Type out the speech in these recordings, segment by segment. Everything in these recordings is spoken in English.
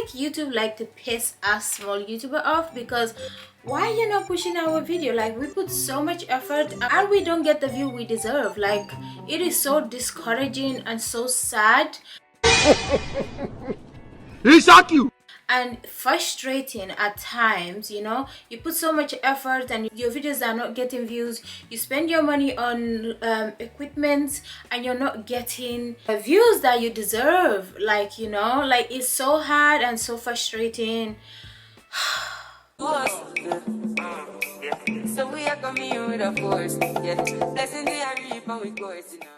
like YouTube like to piss us small YouTuber off, because why you not pushing our video? Like, we put so much effort and we don't get the view we deserve. Like, it is so discouraging and so sad. Shock you. And frustrating at times. You put so much effort and your videos are not getting views. You spend your money on equipment and you're not getting the views that you deserve. Like, like, it's so hard and so frustrating. So we are coming with a force, yeah. Blessing the reap and we coursing on.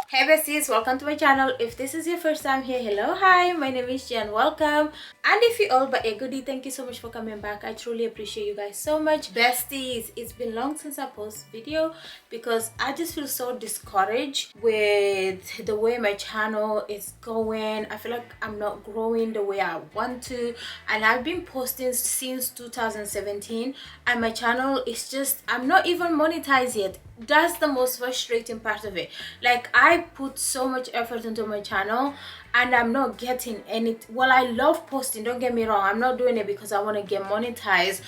Hey besties, welcome to my channel. If this is your first time here, hello, hi, my name is Jen, welcome. And if you all but a goodie, thank you so much for coming back. I truly appreciate you guys so much. Besties, it's been long since I post video because I just feel so discouraged with the way my channel is going. I feel like I'm not growing the way I want to, and I've been posting since 2017 and my channel is just, I'm not even monetized yet. That's the most frustrating part of it. Like, I put so much effort into my channel and I'm not getting any. Well, I love posting, don't get me wrong. I'm not doing it because I want to get monetized,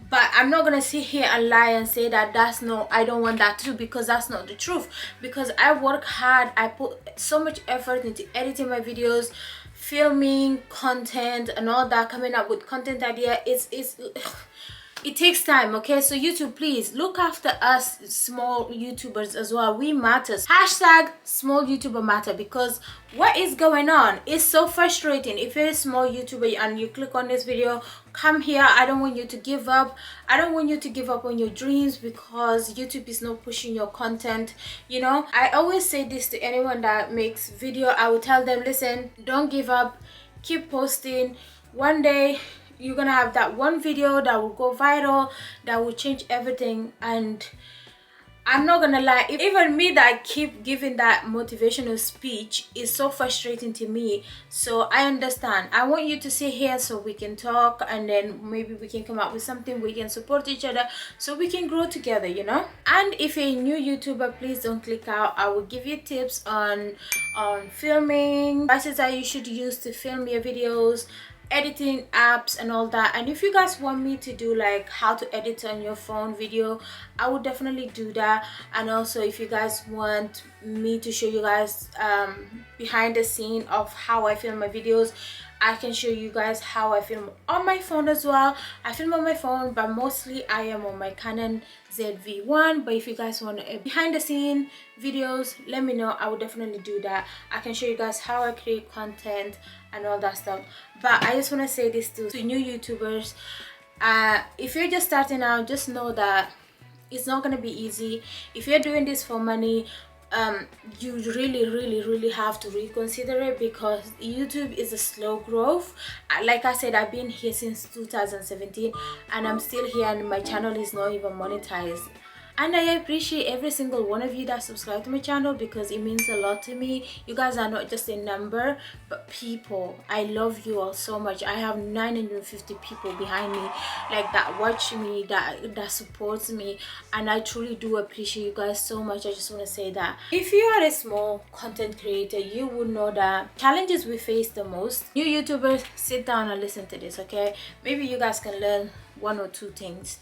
but I'm not gonna sit here and lie and say that I don't want that too, because that's not the truth. Because I work hard, I put so much effort into editing my videos, filming content and all that, coming up with content idea. It takes time, okay? So YouTube, please look after us small YouTubers as well. We matters. Hashtag small YouTuber matter, because what is going on is so frustrating. If you're a small YouTuber and you click on this video, come here. I don't want you to give up. I don't want you to give up on your dreams because YouTube is not pushing your content. I always say this to anyone that makes video. I will tell them, listen, don't give up. Keep posting. One day you're gonna have that one video that will go viral, that will change everything. And I'm not gonna lie, even me that keep giving that motivational speech is so frustrating to me. So I understand. I want you to sit here so we can talk, and then maybe we can come up with something. We can support each other so we can grow together. And if you're a new YouTuber, please don't click out. I will give you tips on filming, devices that you should use to film your videos, editing apps and all that. And if you guys want me to do like how to edit on your phone video, I would definitely do that. And also, if you guys want me to show you guys behind the scene of how I film my videos, I can show you guys how I film on my phone as well. I film on my phone, but mostly I am on my Canon ZV-1. But if you guys want behind the scene videos, let me know. I will definitely do that. I can show you guys how I create content and all that stuff. But I just want to say this to new YouTubers. If you're just starting out, just know that it's not going to be easy. If you're doing this for money, you really have to reconsider it, because YouTube is a slow growth. Like I said, I've been here since 2017 and I'm still here, and my channel is not even monetized. And I appreciate every single one of you that subscribe to my channel, because it means a lot to me. You guys are not just a number, but people. I love you all so much. I have 950 people behind me, like, that watch me, that supports me, and I truly do appreciate you guys so much. I just want to say that if you are a small content creator, you would know that challenges we face the most. New YouTubers, sit down and listen to this, okay? Maybe you guys can learn one or two things.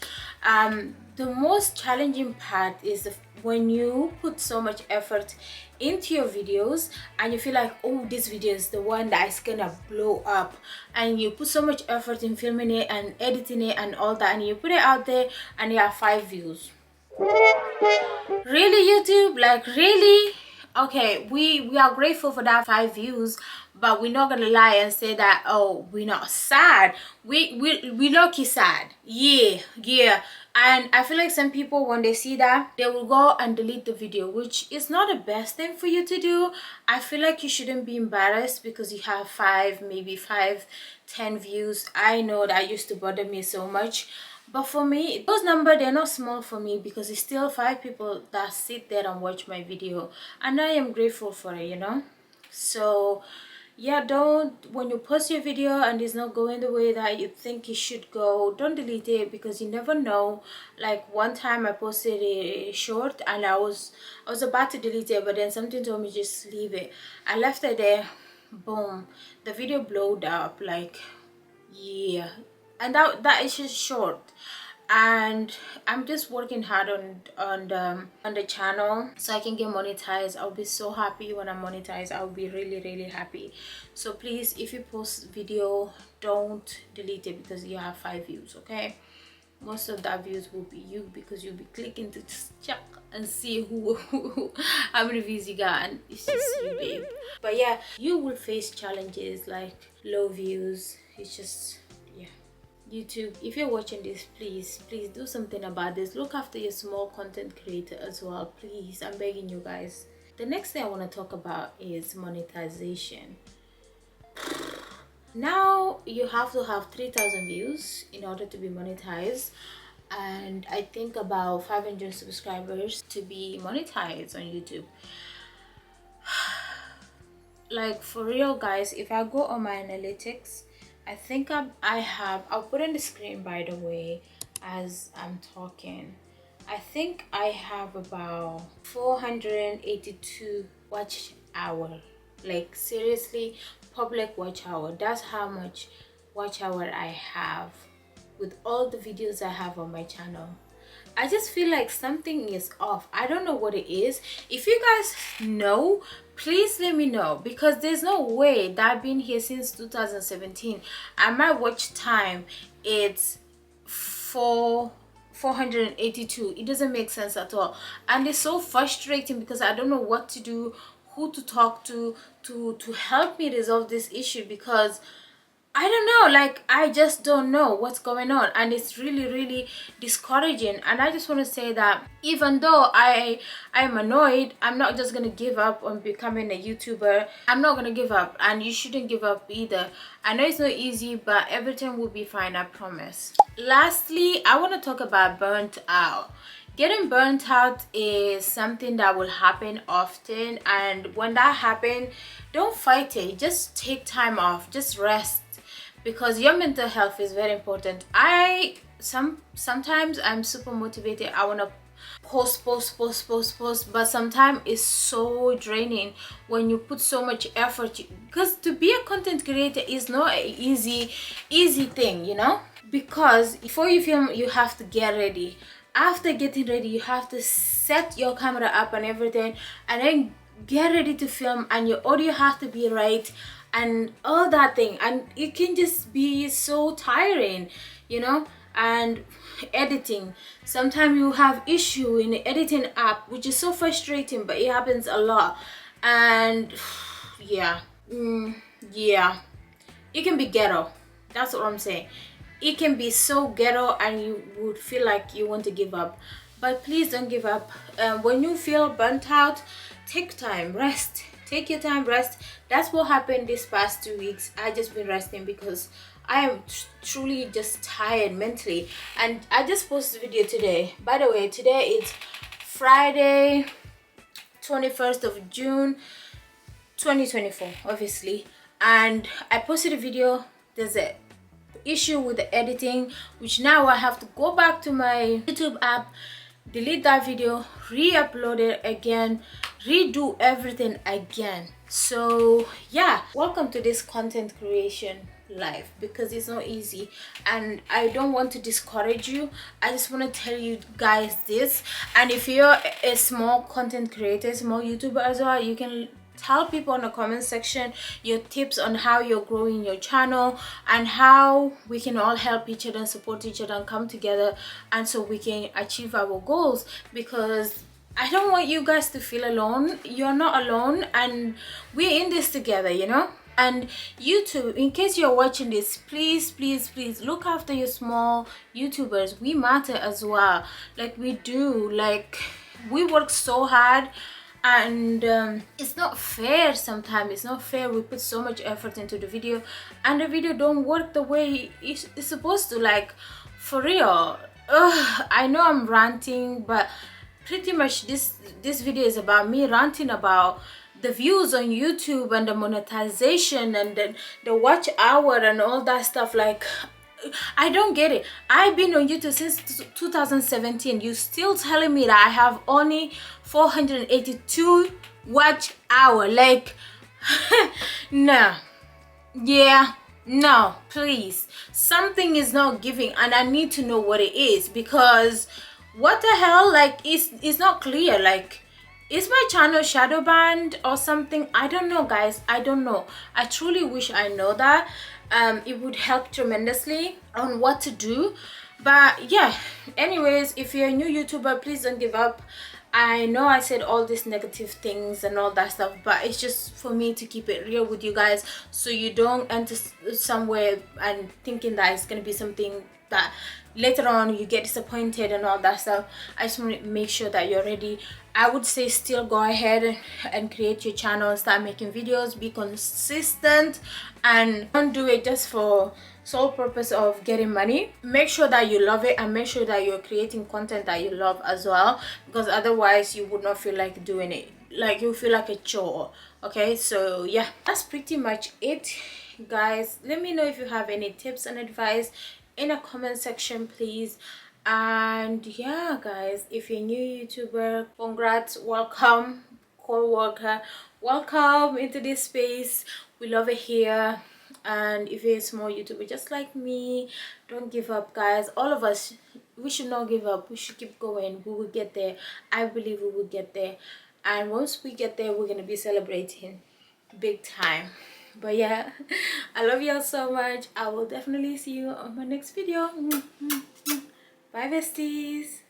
The most challenging part is when you put so much effort into your videos and you feel like, oh, this video is the one that is gonna blow up, and you put so much effort in filming it and editing it and all that, and you put it out there and you have 5 views. Really, YouTube? Like, really? Okay, we are grateful for that 5 views, but we're not gonna lie and say that, oh, we're not sad. We low-key sad. Yeah. And I feel like some people, when they see that, they will go and delete the video, which is not the best thing for you to do. I feel like you shouldn't be embarrassed because you have 10 views. I know that used to bother me so much. But for me, those numbers, they're not small for me, because it's still 5 people that sit there and watch my video, and I am grateful for it, So yeah, when you post your video and it's not going the way that you think it should go, don't delete it, because you never know. Like, one time I posted a short and I was about to delete it, but then something told me just leave it. I left it there, boom, the video blowed up. Like, yeah, and that is just short. And I'm just working hard on the channel so I can get monetized. I'll be so happy when I'm monetized. I'll be really happy. So please, if you post video, don't delete it because you have 5 views, okay? Most of that views will be you, because you'll be clicking to just check and see how many views you got, and it's just you, babe. But yeah, you will face challenges like low views. It's just, yeah. YouTube, if you're watching this, please do something about this. Look after your small content creator as well, please. I'm begging you guys. The next thing I want to talk about is monetization. Now you have to have 3,000 views in order to be monetized, and I think about 500 subscribers to be monetized on YouTube. Like, for real guys, if I go on my analytics, I think I'll put on the screen, by the way, as I'm talking. I think I have about 482 watch hour. Like, seriously, public watch hour. That's how much watch hour I have with all the videos I have on my channel. I just feel like something is off. I don't know what it is. If you guys know, please let me know, because there's no way that I've been here since 2017 and my watch time it's 482. It doesn't make sense at all, and it's so frustrating because I don't know what to do, who to talk to help me resolve this issue, because I don't know, like, I just don't know what's going on, and it's really discouraging. And I just want to say that even though I am annoyed, I'm not just gonna give up on becoming a YouTuber. I'm not gonna give up, and you shouldn't give up either. I know it's not easy, but everything will be fine, I promise. Lastly, I want to talk about burnt out. Getting burnt out is something that will happen often, and when that happens, don't fight it. Just take time off, just rest, because your mental health is very important. Sometimes I'm super motivated. I want to post, but sometimes it's so draining when you put so much effort, because to be a content creator is not an easy thing, you know, because before you film you have to get ready. After getting ready, you have to set your camera up and everything, and then get ready to film, and your audio has to be right and all that thing, and it can just be so tiring, you know. And editing, sometimes you have issue in the editing app, which is so frustrating, but it happens a lot. And yeah, it can be ghetto. That's what I'm saying. It can be so ghetto and you would feel like you want to give up, but please don't give up. When you feel burnt out, take time, rest. Take your time, rest. That's what happened this past 2 weeks. I just been resting because I am truly just tired mentally. And I just posted a video today. By the way, today is Friday 21st of June 2024, obviously, and I posted a video. There's a issue with the editing, which now I have to go back to my YouTube app, delete that video, re-upload it again, redo everything again. So yeah, welcome to this content creation life, because it's not easy, and I don't want to discourage you. I just want to tell you guys this. And if you're a small content creator, small YouTuber as well, you can tell people in the comment section your tips on how you're growing your channel and how we can all help each other and support each other and come together, and so we can achieve our goals. Because I don't want you guys to feel alone. You're not alone, and we're in this together, you know. And YouTube, in case you're watching this, please look after your small YouTubers. We matter as well, like we do. Like, we work so hard, and it's not fair. Sometimes it's not fair. We put so much effort into the video and the video don't work the way it's supposed to. Like, for real. I know I'm ranting, but pretty much this video is about me ranting about the views on YouTube and the monetization and the watch hour and all that stuff. Like, I don't get it. I've been on YouTube since 2017. You still telling me that I have only 482 watch hour? Like, No. Yeah, no, please. Something is not giving, and I need to know what it is, because what the hell? Like, it's not clear. Like, is my channel shadow banned or something? I don't know, guys. I don't know. I truly wish I know that. It would help tremendously on what to do. But yeah, anyways, if you're a new YouTuber, please don't give up. I know I said all these negative things and all that stuff, but it's just for me to keep it real with you guys, so you don't enter somewhere and thinking that it's gonna be something that later on you get disappointed and all that stuff. I just want to make sure that you're ready. I would say still go ahead and create your channel, start making videos, be consistent, and don't do it just for sole purpose of getting money. Make sure that you love it, and make sure that you're creating content that you love as well, because otherwise you would not feel like doing it. Like, you feel like a chore. Okay, so yeah, that's pretty much it, guys. Let me know if you have any tips and advice in a comment section, please. And yeah, guys, if you're a new YouTuber, congrats, welcome, co-worker, welcome into this space. We love it here. And if you're a small YouTuber just like me, don't give up, guys. All of us, we should not give up. We should keep going. We will get there. I believe we will get there, and once we get there, we're gonna be celebrating big time. But yeah, I love y'all so much. I will definitely see you on my next video. Bye, besties.